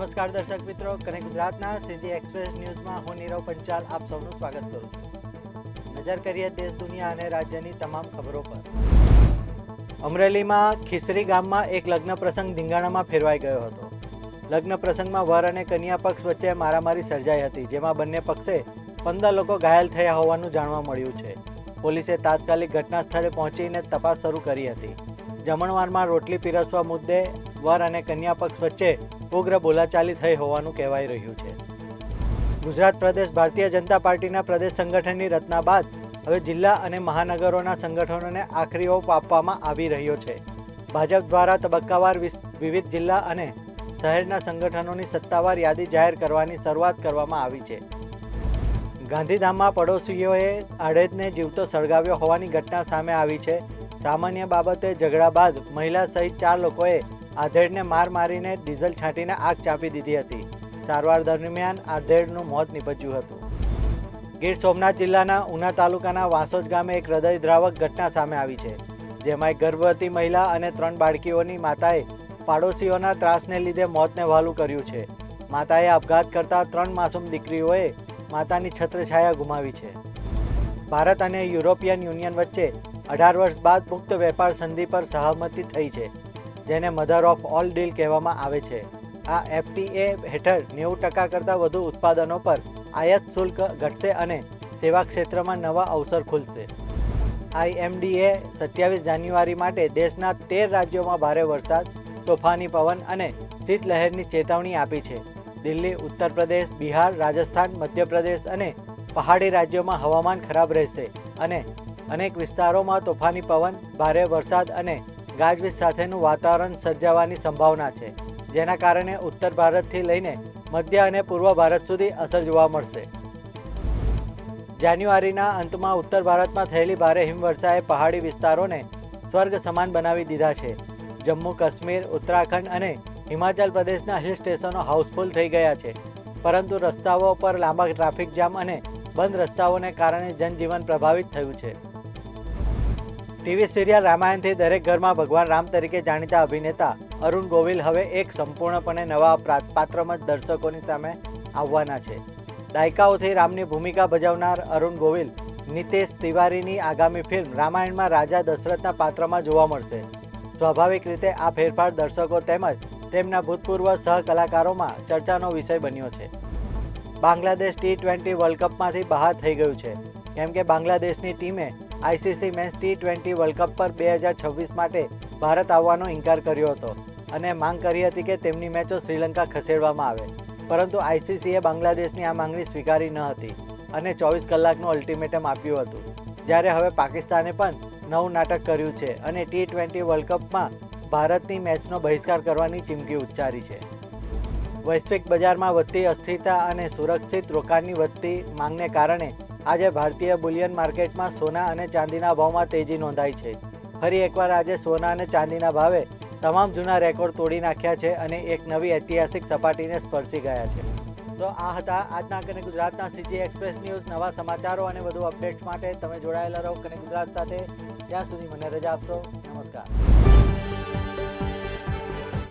નમસ્કાર દર્શક મિત્રો, કનેક્ટ ગુજરાતના સીજી એક્સપ્રેસ ન્યૂઝમાં હું નીરવ પંચાલ આપ સૌનું સ્વાગત કરું છું। નજર કરીએ દેશ દુનિયા અને રાજ્યની તમામ ખબરો પર। અમરેલીમાં ખીસરી ગામમાં એક લગ્ન પ્રસંગ ધીંગાણામાં ફેરવાઈ ગયો હતો। લગ્ન પ્રસંગમાં વર અને કન્યા પક્ષ વચ્ચે મારામારી સર્જાઈ હતી, જેમાં બંને પક્ષે 15 લોકો ઘાયલ થયા હોવાનું જાણવા મળ્યું છે। પોલીસે તાત્કાલિક ઘટના સ્થળે પહોંચીને તપાસ શરૂ કરી હતી। જમણવારમાં રોટલી પીરસવા મુદ્દે વર અને કન્યા પક્ષ વચ્ચે ઉગ્ર બોલાચાલી થઈ હોવાનું કહેવાઈ રહ્યું છે। ગુજરાત પ્રદેશ ભારતીય જનતા પાર્ટીના પ્રદેશ સંગઠનની રચના બાદ હવે જિલ્લા અને મહાનગરોના સંગઠનોને આખરી ઓપ આપવામાં આવી રહ્યો છે। ભાજપ દ્વારા તબક્કાવાર વિવિધ જિલ્લા અને શહેરના સંગઠનોની સત્તાવાર યાદી જાહેર કરવાની શરૂઆત કરવામાં આવી છે। ગાંધીધામમાં પડોશીઓએ આડેદને જીવતો સળગાવ્યો હોવાની ઘટના સામે આવી છે। સામાન્ય બાબતે ઝઘડા બાદ મહિલા સહિત 4 લોકોએ આધેડને માર મારીને ડીઝલ છાંટીને આગ ચાંપી દીધી હતી। સારવાર દરમિયાન આધેડનું મોત નીપજ્યું હતું। ગીર સોમનાથ જિલ્લાના ઉના તાલુકાના વાસોજ ગામે એક હૃદયદ્રાવક ઘટના સામે આવી છે, જેમાં એક ગર્ભવતી મહિલા અને 3 બાળકીઓની માતાએ પાડોશીઓના ત્રાસને લીધે મોતને વહાલું કર્યું છે। માતાએ આપઘાત કરતા 3 માસૂમ દીકરીઓએ માતાની છત્રછાયા ગુમાવી છે। ભારત અને યુરોપિયન યુનિયન વચ્ચે 18 વર્ષ બાદ મુક્ત વેપાર સંધિ પર સહમતિ થઈ છે, જેને મધર ઓફ ઓલ ડીલ કહેવામાં આવે છે। આ એફટીએ હેઠળ 90% કરતાં વધુ ઉત્પાદનો પર આયાત શુલ્ક ઘટશે અને સેવા ક્ષેત્રમાં નવા અવસર ખુલશે। IMDએ 27 જાન્યુઆરી માટે દેશના 13 રાજ્યોમાં ભારે વરસાદ, તોફાની પવન અને શીતલહેરની ચેતવણી આપી છે। દિલ્હી, ઉત્તર પ્રદેશ, બિહાર, રાજસ્થાન, મધ્યપ્રદેશ અને પહાડી રાજ્યોમાં હવામાન ખરાબ રહેશે અને અનેક વિસ્તારોમાં તોફાની પવન, ભારે વરસાદ અને ગાજવીજ સાથેનું વાતાવરણ સર્જાવાની સંભાવના છે, જેના કારણે ઉત્તર ભારતથી લઈને મધ્ય અને પૂર્વ ભારત સુધી અસર જોવા મળશે। જાન્યુઆરીના અંતમાં ઉત્તર ભારતમાં થયેલી ભારે હિમવર્ષાએ પહાડી વિસ્તારોને સ્વર્ગ સમાન બનાવી દીધા છે। જમ્મુ કાશ્મીર, ઉત્તરાખંડ અને હિમાચલ પ્રદેશના હિલ સ્ટેશનો હાઉસફુલ થઈ ગયા છે, પરંતુ રસ્તાઓ પર લાંબા ટ્રાફિક જામ અને બંધ રસ્તાઓને કારણે જનજીવન પ્રભાવિત થયું છે। ટીવી સિરિયલ રામાયણથી દરેક ઘરમાં ભગવાન રામ તરીકે જાણીતા અભિનેતા અરુણ ગોવિલ હવે એક સંપૂર્ણપણે નવા પાત્રમાં દર્શકોની સામે આવવાના છે। દાયકાઓથી રામની ભૂમિકા ભજવનાર અરુણ ગોવિલ નિતેશ તિવારીની આગામી ફિલ્મ રામાયણમાં રાજા દશરથના પાત્રમાં જોવા મળશે। સ્વાભાવિક રીતે આ ફેરફાર દર્શકો તેમજ તેમના ભૂતપૂર્વ સહકલાકારોમાં ચર્ચાનો વિષય બન્યો છે। બાંગ્લાદેશ T20 વર્લ્ડ કપમાંથી બહાર થઈ ગયું છે, કેમ કે બાંગ્લાદેશની ટીમે ICC men's T20 world cup પર 2026 માટે ભારત આવવાનો ઇનકાર કર્યો હતો અને માંગ કરી હતી કે તેમની મેચો શ્રીલંકા ખસેડવામાં આવે, પરંતુ ICCએ બાંગ્લાદેશની આ માંગણી સ્વીકારી ન હતી અને 24 કલાકનું અલ્ટિમેટમ આપ્યું હતું। જ્યારે હવે પાકિસ્તાને પણ નવું નાટક કર્યું છે અને T20 વર્લ્ડ કપમાં ભારતની મેચનો બહિષ્કાર કરવાની ચીમકી ઉચ્ચારી છે। વૈશ્વિક બજારમાં વધતી અસ્થિરતા અને સુરક્ષિત રોકાણની વધતી માંગને કારણે આજે ભારતીય બુલિયન માર્કેટમાં સોના અને ચાંદીના ભાવમાં તેજી નોંધાઈ છે। ફરી એકવાર આજે સોના અને ચાંદીના ભાવે તમામ જૂના રેકોર્ડ તોડી નાખ્યા છે અને એક નવી ઐતિહાસિક સપાટીને સ્પર્શી ગયા છે। તો આ હતા આજના કનેક્ટ ગુજરાતના સીજી એક્સપ્રેસ ન્યૂઝ। નવા સમાચારો અને વધુ અપડેટ્સ માટે તમે જોડાયેલા રહો કનેક્ટ ગુજરાત સાથે। ત્યાં સુધી મને રજા આપશો। નમસ્કાર।